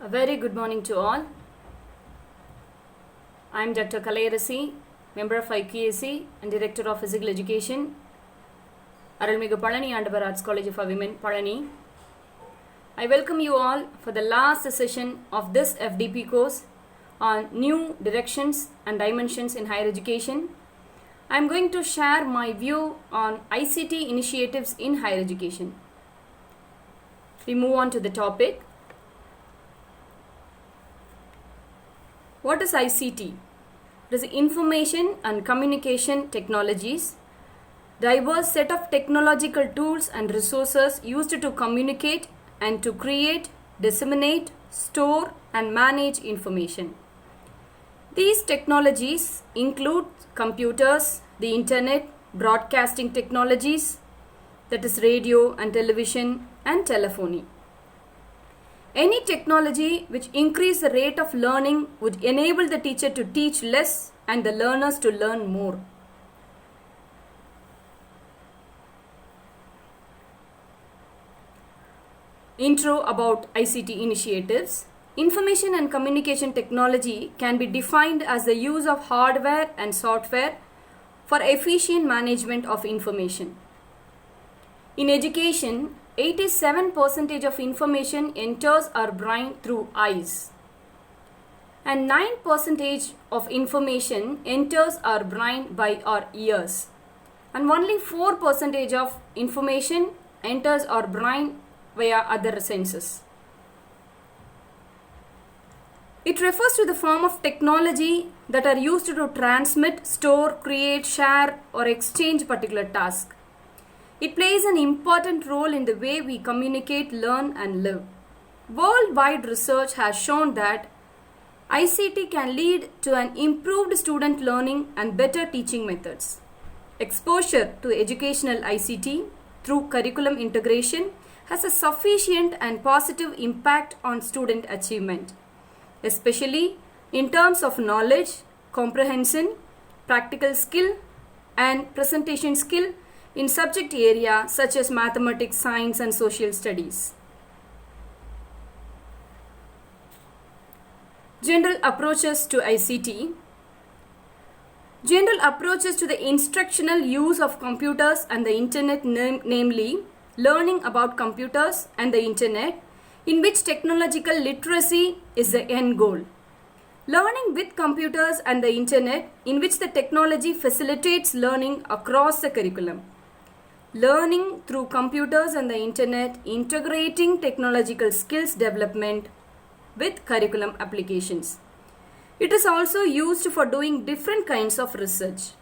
A very good morning to all. I am Dr. Kalayarasi, member of IQAC and Director of Physical Education, Arulmigu Palani Andavar Arts College for Women, Palani. I welcome you all for the last session of this FDP course on new directions and dimensions in higher education. I am going to share my view on ICT initiatives in higher education. We move on to the topic. What is ICT? It is information and communication technologies, diverse set of technological tools and resources used to communicate and to create, disseminate, store and manage information. These technologies include computers, the internet, broadcasting technologies, that is radio and television and telephony. Any technology which increase the rate of learning would enable the teacher to teach less and the learners to learn more. Intro about ICT initiatives. Information and communication technology can be defined as the use of hardware and software for efficient management of information. In education, 87% of information enters our brain through eyes, and 9% of information enters our brain by our ears, and only 4% of information enters our brain via other senses. It refers to the form of technology that are used to transmit, store, create, share or exchange particular task. It plays an important role in the way we communicate, learn and live. Worldwide research has shown that ICT can lead to an improved student learning and better teaching methods. Exposure to educational ICT through curriculum integration has a sufficient and positive impact on student achievement, especially in terms of knowledge, comprehension, practical skill and presentation skill in subject area such as mathematics, science and social studies. General approaches to ICT. General approaches to the instructional use of computers and the internet, namely learning about computers and the internet, in which technological literacy is the end goal. Learning with computers and the internet, in which the technology facilitates learning across the curriculum. Learning through computers and the internet, integrating technological skills development with curriculum applications. It is also used for doing different kinds of research.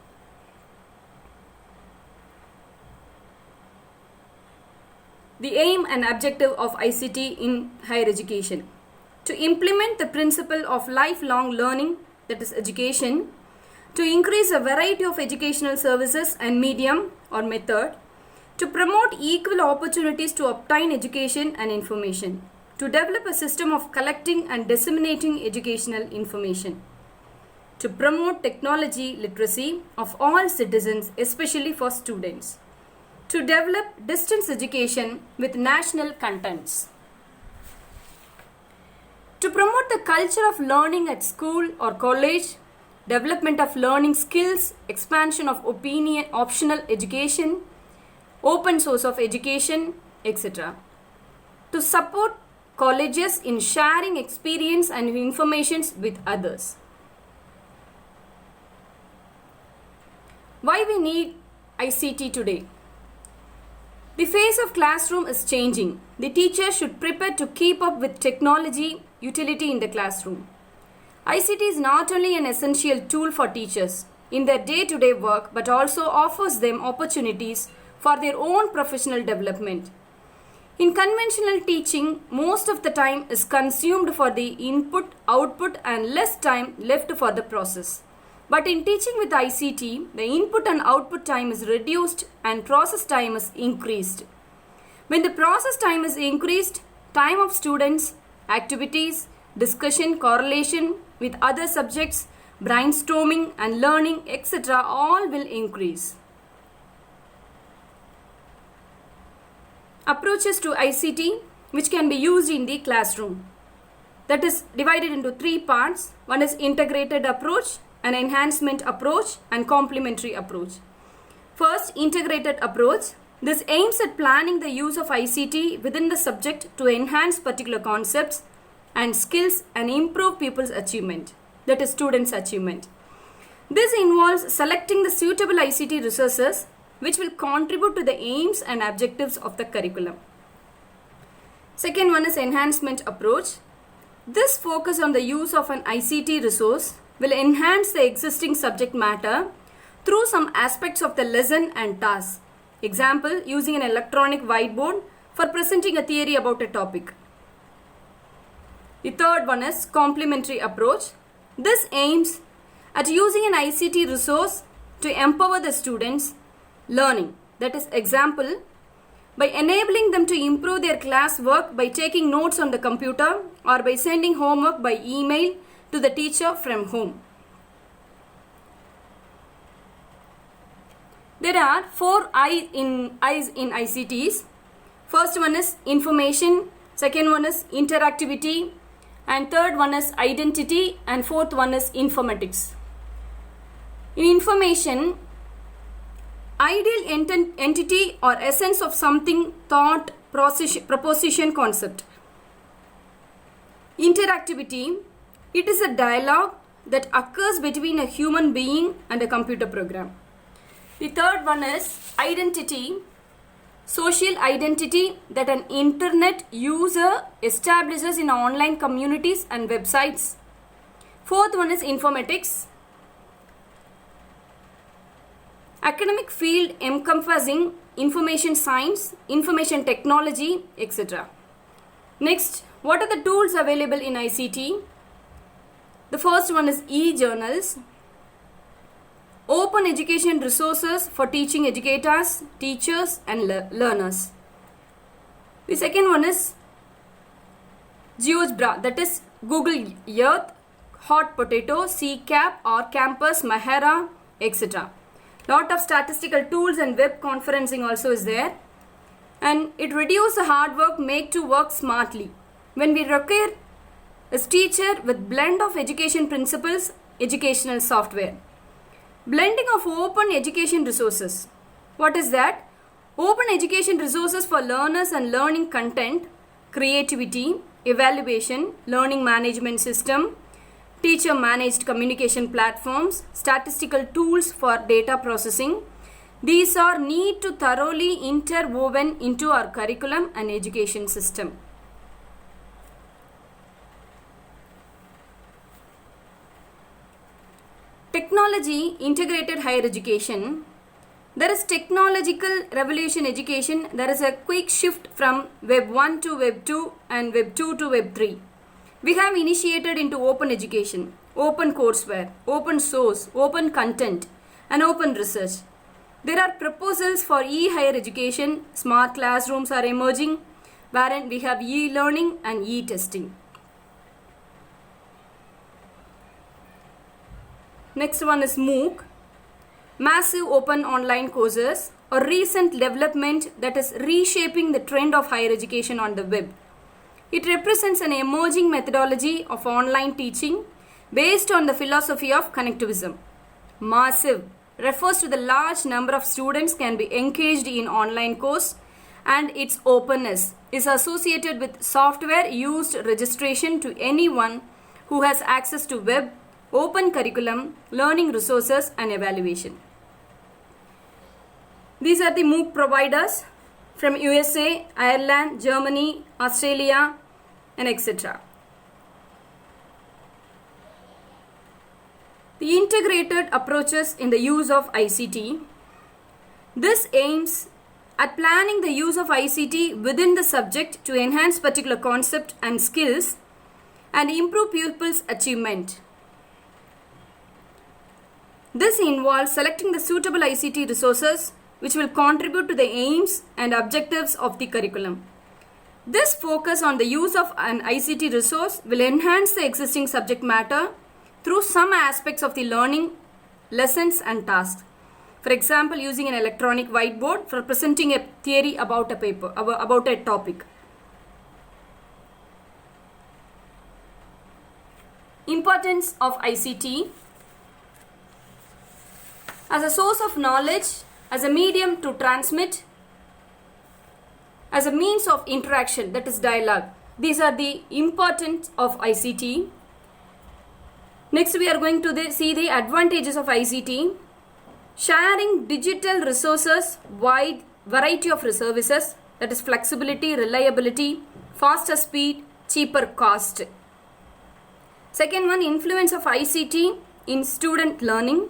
The aim and objective of ICT in higher education: to implement the principle of lifelong learning, that is education, to increase a variety of educational services and medium or method, to promote equal opportunities to obtain education and information, to develop a system of collecting and disseminating educational information, to promote technology literacy of all citizens, especially for students, to develop distance education with national contents, to promote the culture of learning at school or college, development of learning skills, expansion of optional education, open source of education, etc. To support colleges in sharing experience and information with others. Why we need ICT today? The face of classroom is changing. The teacher should prepare to keep up with technology utility in the classroom. ICT is not only an essential tool for teachers in their day-to-day work, but also offers them opportunities for their own professional development. In conventional teaching, most of the time is consumed for the input, output and less time left for the process. But in teaching with ICT, the input and output time is reduced and process time is increased. When the process time is increased, time of students, activities, discussion, correlation with other subjects, brainstorming and learning, etc. all will increase. Approaches to ICT which can be used in the classroom. that is divided into three parts. One is integrated approach, an enhancement approach, and complementary approach. First, integrated approach. This aims at planning the use of ICT within the subject to enhance particular concepts and skills and improve pupils' achievement, that is students' achievement. This involves selecting the suitable ICT resources which will contribute to the aims and objectives of the curriculum. Second one is enhancement approach. This focus on the use of an ICT resource will enhance the existing subject matter through some aspects of the lesson and task. Example, using an electronic whiteboard for presenting a theory about a topic. The third one is complementary approach. This aims at using an ICT resource to empower the students' learning. That is, example, by enabling them to improve their class work by taking notes on the computer or by sending homework by email to the teacher from home. There are four I's in ICTs. First one is information, second one is interactivity, and third one is identity, and fourth one is informatics. In information, ideal entity or essence of something, thought, proposition, concept. Interactivity, it is a dialogue that occurs between a human being and a computer program. The third one is identity, social identity that an internet user establishes in online communities and websites. Fourth one is informatics, academic field encompassing information science, information technology, etc. Next, what are the tools available in ICT? The first one is e-journals, open education resources for teaching educators, teachers and learners. The second one is GeoGebra, that is Google Earth, Hot Potato, CCAP or Campus, Mahara, etc. Lot of statistical tools and web conferencing also is there. And it reduces the hard work, make to work smartly. When we require a teacher with blend of education principles, educational software. Blending of open education resources. What is that? Open education resources for learners and learning content, creativity, evaluation, learning management system, teacher managed communication platforms, statistical tools for data processing. These are need to thoroughly interwoven into our curriculum and education system. Technology integrated higher education. There is technological revolution education. There is a quick shift from Web 1 to Web 2 and Web 2 to Web 3. We have initiated into open education, open courseware, open source, open content and open research. There are proposals for e-higher education. Smart classrooms are emerging wherein we have e-learning and e-testing. Next one is MOOC, massive open online courses, a recent development that is reshaping the trend of higher education on the web. It represents an emerging methodology of online teaching based on the philosophy of connectivism. Massive refers to the large number of students can be engaged in online course, and its openness is associated with software used registration to anyone who has access to web, open curriculum, learning resources and evaluation. These are the MOOC providers from USA, Ireland, Germany, Australia and etc. The integrated approaches in the use of ICT. This aims at planning the use of ICT within the subject to enhance particular concept and skills and improve pupils' achievement. This involves selecting the suitable ICT resources which will contribute to the aims and objectives of the curriculum. This focus on the use of an ICT resource will enhance the existing subject matter through some aspects of the learning, lessons and tasks. For example, using an electronic whiteboard for presenting a theory about a topic. importance of ICT as a source of knowledge, as a medium to transmit, as a means of interaction, that is dialogue. These are the importance of ICT. Next, we are going to see the advantages of ICT. Sharing digital resources, wide variety of services, that is flexibility, reliability, faster speed, cheaper cost. Second one, influence of ICT in student learning.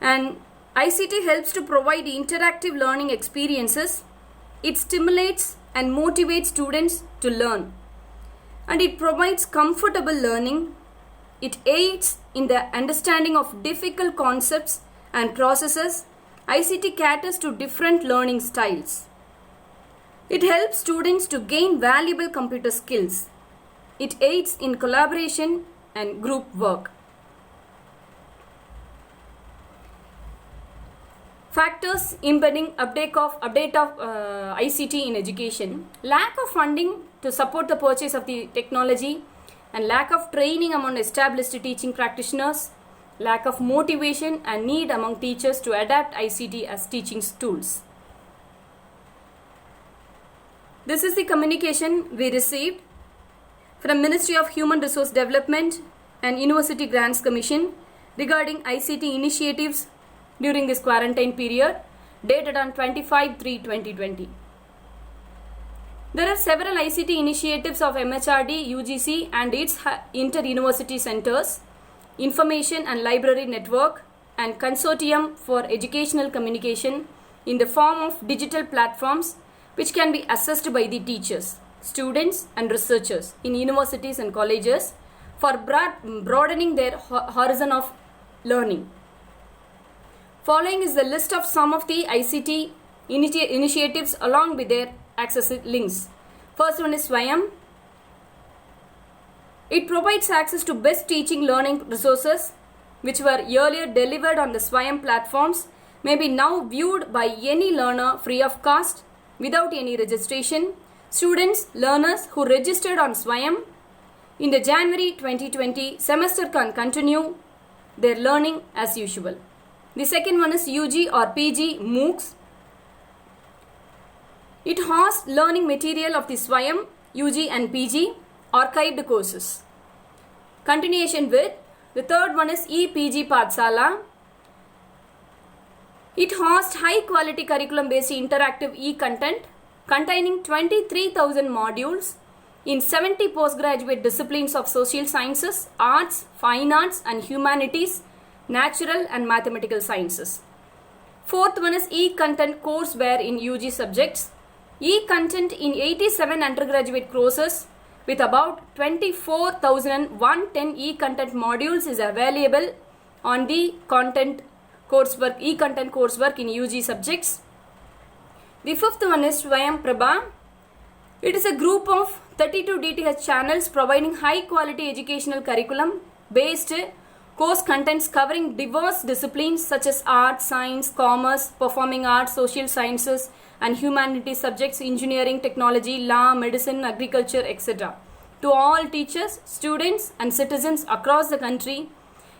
And ICT helps to provide interactive learning experiences. It stimulates and motivates students to learn. And it provides comfortable learning. It aids in the understanding of difficult concepts and processes. ICT caters to different learning styles. It helps students to gain valuable computer skills. It aids in collaboration and group work. Factors impeding update of ICT in education. Lack of funding to support the purchase of the technology and lack of training among established teaching practitioners. Lack of motivation and need among teachers to adapt ICT as teaching tools. This is the communication we received from Ministry of Human Resource Development and University Grants Commission regarding ICT initiatives during this quarantine period, dated on 25/3/2020. There are several ICT initiatives of MHRD, UGC and its inter-university centers, Information and Library Network and Consortium for Educational Communication in the form of digital platforms which can be accessed by the teachers, students and researchers in universities and colleges for broadening their horizon of learning. Following is the list of some of the ICT initiatives along with their access links. First one is Swayam. It provides access to best teaching learning resources which were earlier delivered on the Swayam platforms may be now viewed by any learner free of cost without any registration. Students, learners who registered on Swayam in the January 2020 semester can continue their learning as usual. The second one is UG or PG MOOCs. It hosts learning material of the Swayam, UG and PG archived courses. Continuation with the third one is ePG Pathsala. It hosts high quality curriculum based interactive e-content containing 23,000 modules in 70 postgraduate disciplines of social sciences, arts, fine arts and humanities, natural and mathematical sciences. Fourth one is e-content courseware in UG subjects. E-content in 87 undergraduate courses with about 24,110 e-content modules is available on the e-content coursework in UG subjects. The fifth one is Swayam Prabha. It is a group of 32 DTH channels providing high quality educational curriculum based course contents covering diverse disciplines such as art, science, commerce, performing arts, social sciences and humanities subjects, engineering, technology, law, medicine, agriculture, etc. To all teachers, students and citizens across the country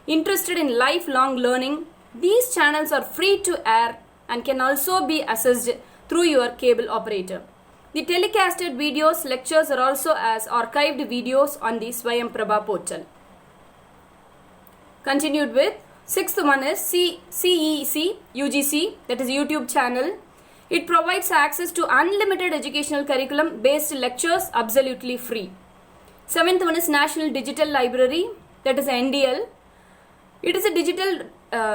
interested in lifelong learning, these channels are free to air and can also be accessed through your cable operator. The telecasted videos, lectures are also as archived videos on the Swayam Prabha portal. Continued with sixth one is CEC UGC, that is YouTube channel. It provides access to unlimited educational curriculum based lectures absolutely free. Seventh one is National Digital Library, that is NDL. It is a digital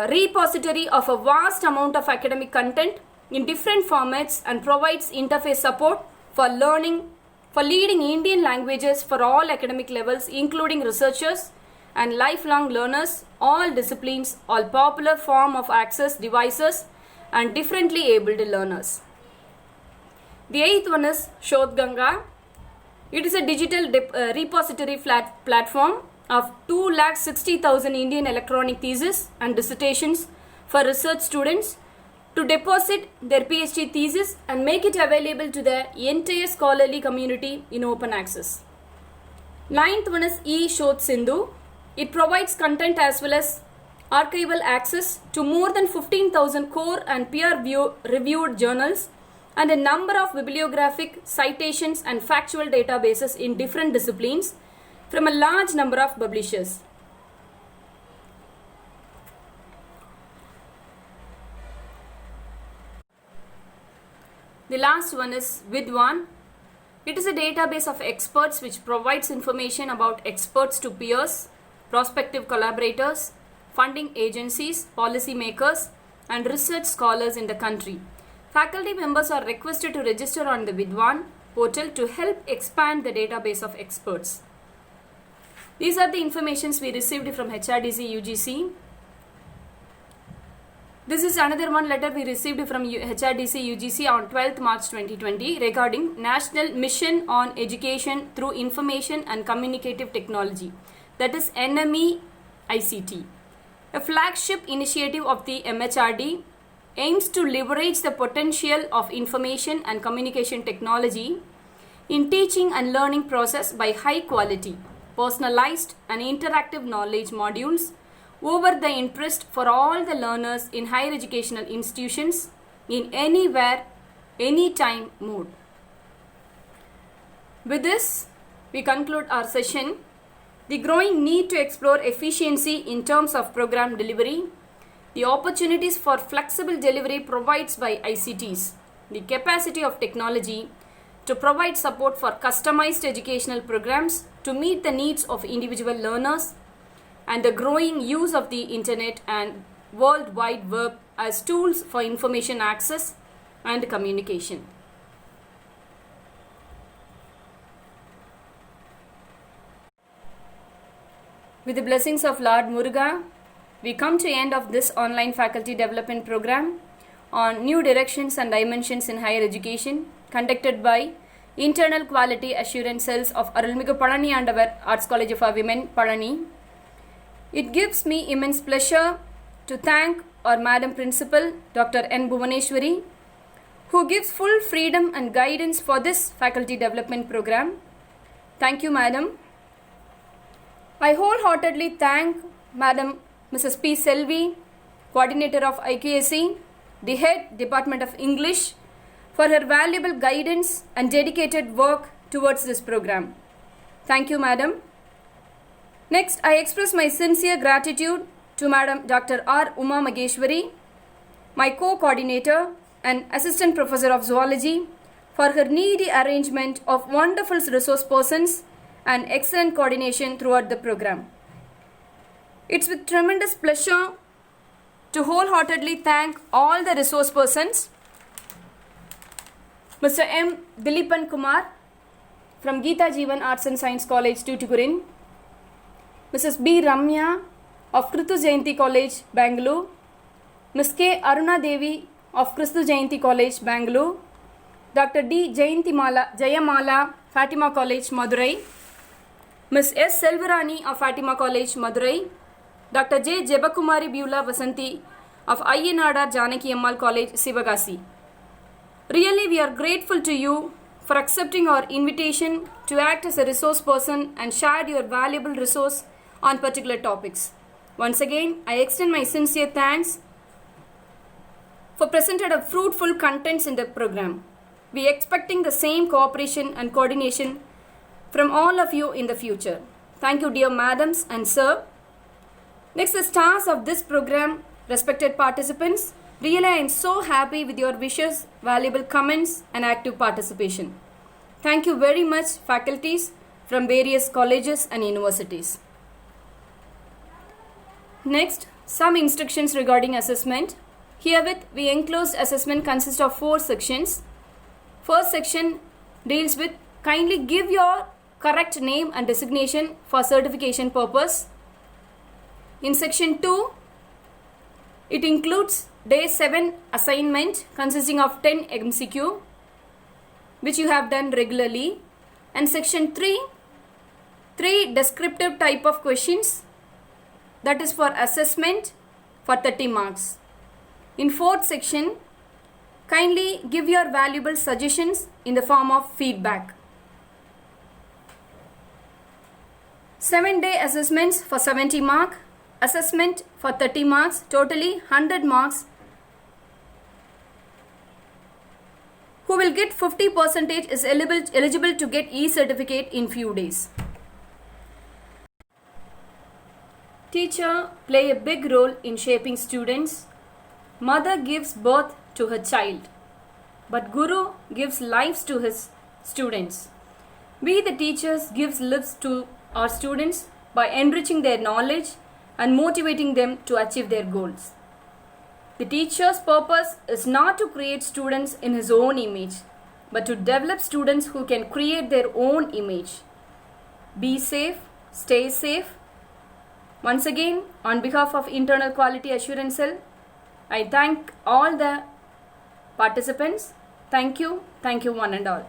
repository of a vast amount of academic content in different formats and provides interface support for leading Indian languages for all academic levels, including researchers and lifelong learners, all disciplines, all popular form of access devices and differently abled learners. The eighth one is Shodh Ganga. It is a digital repository platform of 260,000 Indian electronic theses and dissertations for research students to deposit their PhD thesis and make it available to the entire scholarly community in open access. Ninth one is eShod Sindhu. It provides content as well as archival access to more than 15,000 core and peer-reviewed journals and a number of bibliographic citations and factual databases in different disciplines from a large number of publishers. The last one is Vidwan. It is a database of experts which provides information about experts to peers, prospective collaborators, funding agencies, policy makers, and research scholars in the country. Faculty members are requested to register on the Vidwan portal to help expand the database of experts. These are the informations we received from HRDC UGC. This is another one letter we received from HRDC UGC on 12th March 2020 regarding National Mission on Education through Information and Communicative Technology, that is NME ICT. A flagship initiative of the MHRD aims to leverage the potential of information and communication technology in teaching and learning process by high quality, personalized and interactive knowledge modules over the interest for all the learners in higher educational institutions in anywhere, anytime mode. With this, we conclude our session. The growing need to explore efficiency in terms of program delivery, the opportunities for flexible delivery provided by ICTs, the capacity of technology to provide support for customized educational programs to meet the needs of individual learners, and the growing use of the internet and World Wide Web as tools for information access and communication. With the blessings of Lord Muruga, we come to the end of this online faculty development program on new directions and dimensions in higher education, conducted by Internal Quality Assurance Cells of Arulmigu Palani Andavar Arts College for Women, Palani. It gives me immense pleasure to thank our Madam Principal, Dr. N. Bhuvaneshwari, who gives full freedom and guidance for this faculty development program. Thank you, Madam. I wholeheartedly thank Madam Mrs. P. Selvi, Coordinator of IQAC, the Head Department of English, for her valuable guidance and dedicated work towards this program. Thank you, Madam. Next, I express my sincere gratitude to Madam Dr. R. Uma Mageshwari, my co-coordinator and Assistant Professor of Zoology, for her needy arrangement of wonderful resource persons and excellent coordination throughout the program. It's with tremendous pleasure to wholeheartedly thank all the resource persons. Mr. M. Dilipan Kumar from Geeta Jeevan Arts and Science College, Tuticorin. Mrs. B. Ramya of Kristu Jayanti College, Bangalore. Ms. K. Aruna Devi of Kristu Jayanti College, Bangalore. Dr. D. Jayamala, Fatima College, Madurai. Ms. S. Selvarani of Fatima College, Madurai. Dr. J. Jebakumari Beulah Vasanti of Ayyanadar Janaki Ammal College, Sivagasi. Really, we are grateful to you for accepting our invitation to act as a resource person and share your valuable resource on particular topics. Once again, I extend my sincere thanks for presented a fruitful contents in the program. We are expecting the same cooperation and coordination from all of you in the future. Thank you, dear madams and sir. Next, the stars of this program, respected participants. Really, I am so happy with your wishes, valuable comments and active participation. Thank you very much, faculties from various colleges and universities. Next, some instructions regarding assessment. Herewith, we enclosed assessment consists of 4 sections. First section deals with kindly give your correct name and designation for certification purpose. In section 2, it includes day 7 assignment consisting of 10 MCQ, which you have done regularly. And section 3 descriptive type of questions, that is for assessment for 30 marks. In 4th section, kindly give your valuable suggestions in the form of feedback. 7-day assessments for 70 marks, assessment for 30 marks, totally 100 marks. Who will get 50% is eligible to get e-certificate in few days. Teacher play a big role in shaping students. Mother gives birth to her child, but Guru gives lives to his students. We the teachers gives lives to our students by enriching their knowledge and motivating them to achieve their goals. The teacher's purpose is not to create students in his own image, but to develop students who can create their own image. Be safe, stay safe. Once again, on behalf of Internal Quality Assurance Cell, I thank all the participants. Thank you one and all.